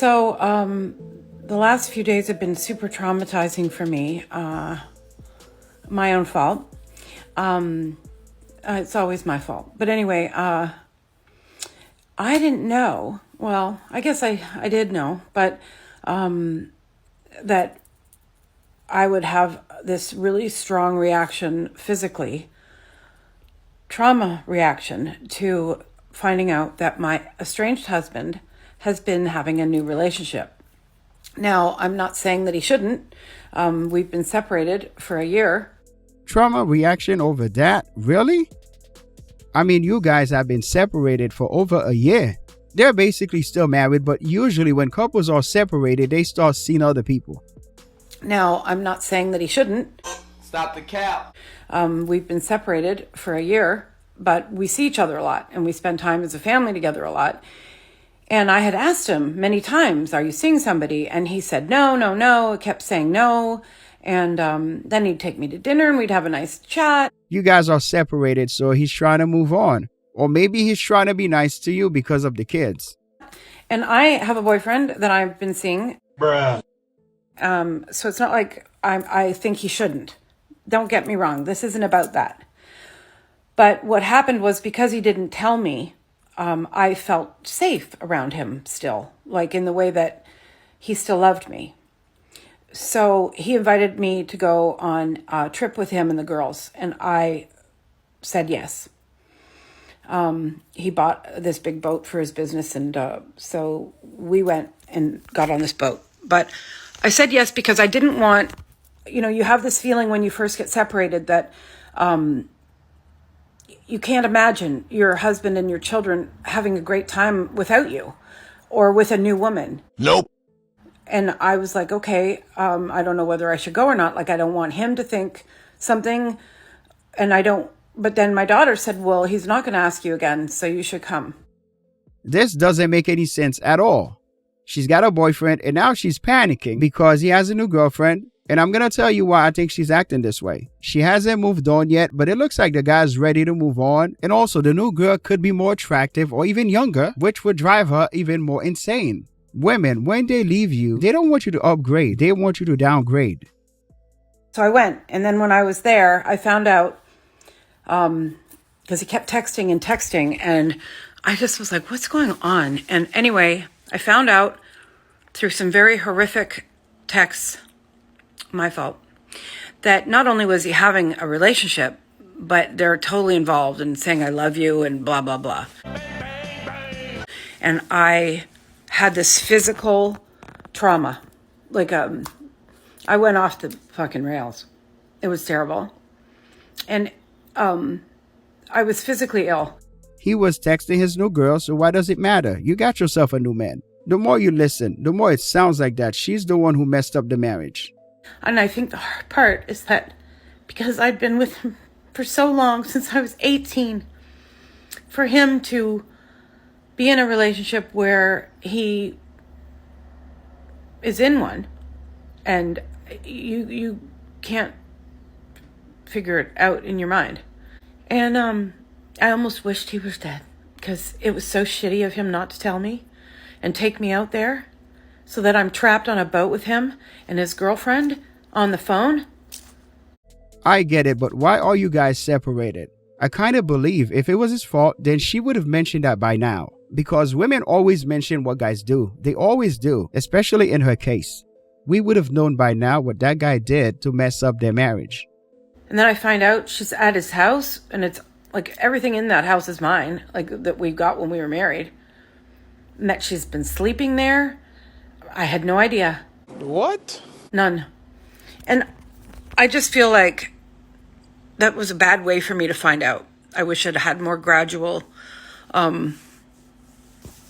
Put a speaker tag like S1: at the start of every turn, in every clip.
S1: So, the last few days have been super traumatizing for me. My own fault. It's always my fault. But anyway, I didn't know. Well, I guess I did know, but that I would have this really strong reaction physically, trauma reaction to finding out that my estranged husband has been having a new relationship. Now, I'm not saying that he shouldn't. We've been separated for a year.
S2: Trauma reaction over that? Really? I mean, you guys have been separated for over a year. They're basically still married, but usually when couples are separated, they start seeing other people.
S1: Now, I'm not saying that he shouldn't.
S3: Stop the cap.
S1: We've been separated for a year, but we see each other a lot and we spend time as a family together a lot. And I had asked him many times, are you seeing somebody? And he said, no. I kept saying no. And then he'd take me to dinner and we'd have a nice chat.
S2: You guys are separated, so he's trying to move on. Or maybe he's trying to be nice to you because of the kids.
S1: And I have a boyfriend that I've been seeing.
S3: Bruh.
S1: So it's not like I think he shouldn't. Don't get me wrong. This isn't about that. But what happened was because he didn't tell me, I felt safe around him still, like in the way that he still loved me. So he invited me to go on a trip with him and the girls, and I said yes. He bought this big boat for his business, and so we went and got on this boat. But I said yes because I didn't want, you have this feeling when you first get separated that you can't imagine your husband and your children having a great time without you or with a new woman.
S3: Nope.
S1: And I was like, okay, I don't know whether I should go or not. Like, I don't want him to think something. But then my daughter said, well, he's not going to ask you again, so you should come.
S2: This doesn't make any sense at all. She's got a boyfriend and now she's panicking because he has a new girlfriend. And I'm going to tell you why I think she's acting this way. She hasn't moved on yet, but it looks like the guy's ready to move on. And also the new girl could be more attractive or even younger, which would drive her even more insane. Women, when they leave you, they don't want you to upgrade. They want you to downgrade.
S1: So I went. And then when I was there, I found out, because he kept texting. And I just was like, what's going on? And anyway, I found out through some very horrific texts, my fault, that not only was he having a relationship, but they're totally involved in saying I love you and blah, blah, blah. And I had this physical trauma. Like, I went off the fucking rails. It was terrible. And I was physically ill.
S2: He was texting his new girl, so why does it matter? You got yourself a new man. The more you listen, the more it sounds like that she's the one who messed up the marriage.
S1: And I think the hard part is that because I'd been with him for so long, since I was 18, for him to be in a relationship where he is in one and you can't figure it out in your mind. And I almost wished he was dead because it was so shitty of him not to tell me and take me out there so that I'm trapped on a boat with him and his girlfriend on the phone.
S2: I get it, but why are you guys separated? I kind of believe if it was his fault, then she would have mentioned that by now. Because women always mention what guys do. They always do, especially in her case. We would have known by now what that guy did to mess up their marriage.
S1: And then I find out she's at his house, and it's like everything in that house is mine, like that we got when we were married. And that she's been sleeping there. I had no idea.
S3: What?
S1: None. And I just feel like that was a bad way for me to find out. I wish I'd had more gradual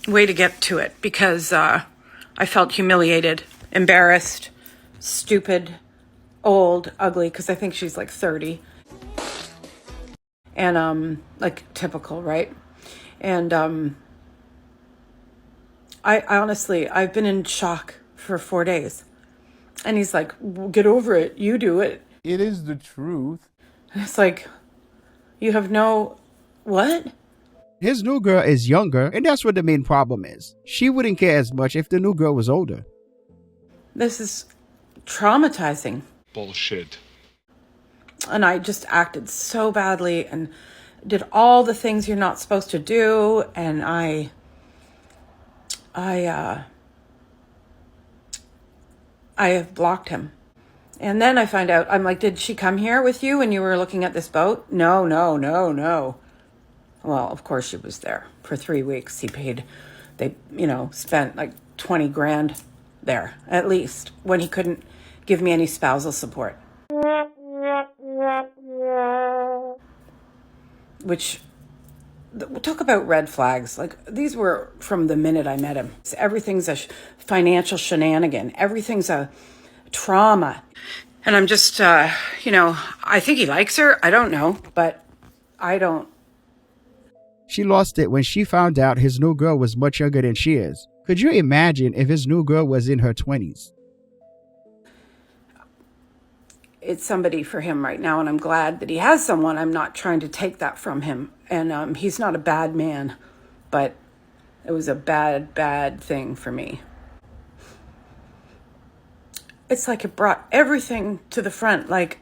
S1: way to get to it because I felt humiliated, embarrassed, stupid, old, ugly, because I think she's like 30. And like typical, right? And I honestly, I've been in shock for 4 days. And he's like, well, get over it. You do it.
S3: It is the truth.
S1: And it's like, you have no, what?
S2: His new girl is younger, and that's what the main problem is. She wouldn't care as much if the new girl was older.
S1: This is traumatizing.
S3: Bullshit.
S1: And I just acted so badly and did all the things you're not supposed to do. And I have blocked him. And then I find out, I'm like, did she come here with you when you were looking at this boat? No. Well, of course she was there for 3 weeks. They spent like 20 grand there, at least, when he couldn't give me any spousal support. Which, talk about red flags. Like, these were from the minute I met him. Everything's a financial shenanigan. Everything's a trauma. And I'm just, I think he likes her. I don't know, but I don't.
S2: She lost it when she found out his new girl was much younger than she is. Could you imagine if his new girl was in her 20s?
S1: It's somebody for him right now, and I'm glad that he has someone. I'm not trying to take that from him. And he's not a bad man, but it was a bad thing for me. It's like it brought everything to the front, like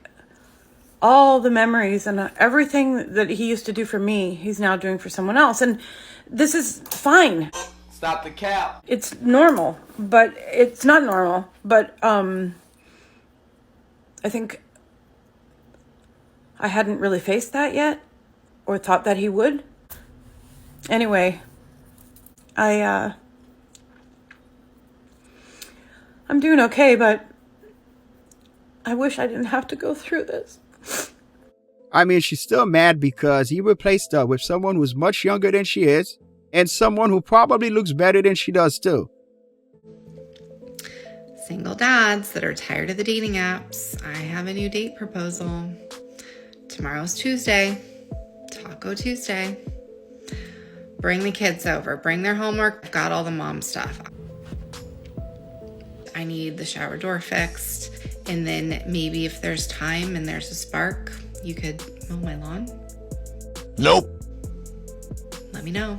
S1: all the memories and everything that he used to do for me, he's now doing for someone else. And this is fine.
S3: Stop the cap.
S1: It's normal, but it's not normal. But I think I hadn't really faced that yet, or thought that he would. Anyway, I'm doing okay, but I wish I didn't have to go through this.
S2: I mean, she's still mad because he replaced her with someone who's much younger than she is, and someone who probably looks better than she does too.
S4: Single dads that are tired of the dating apps, I have a new date proposal. Tomorrow's Tuesday, Taco Tuesday. Bring the kids over, bring their homework. I've got all the mom stuff. I need the shower door fixed, and then maybe if there's time and there's a spark, you could mow my lawn.
S3: Nope.
S4: Let me know.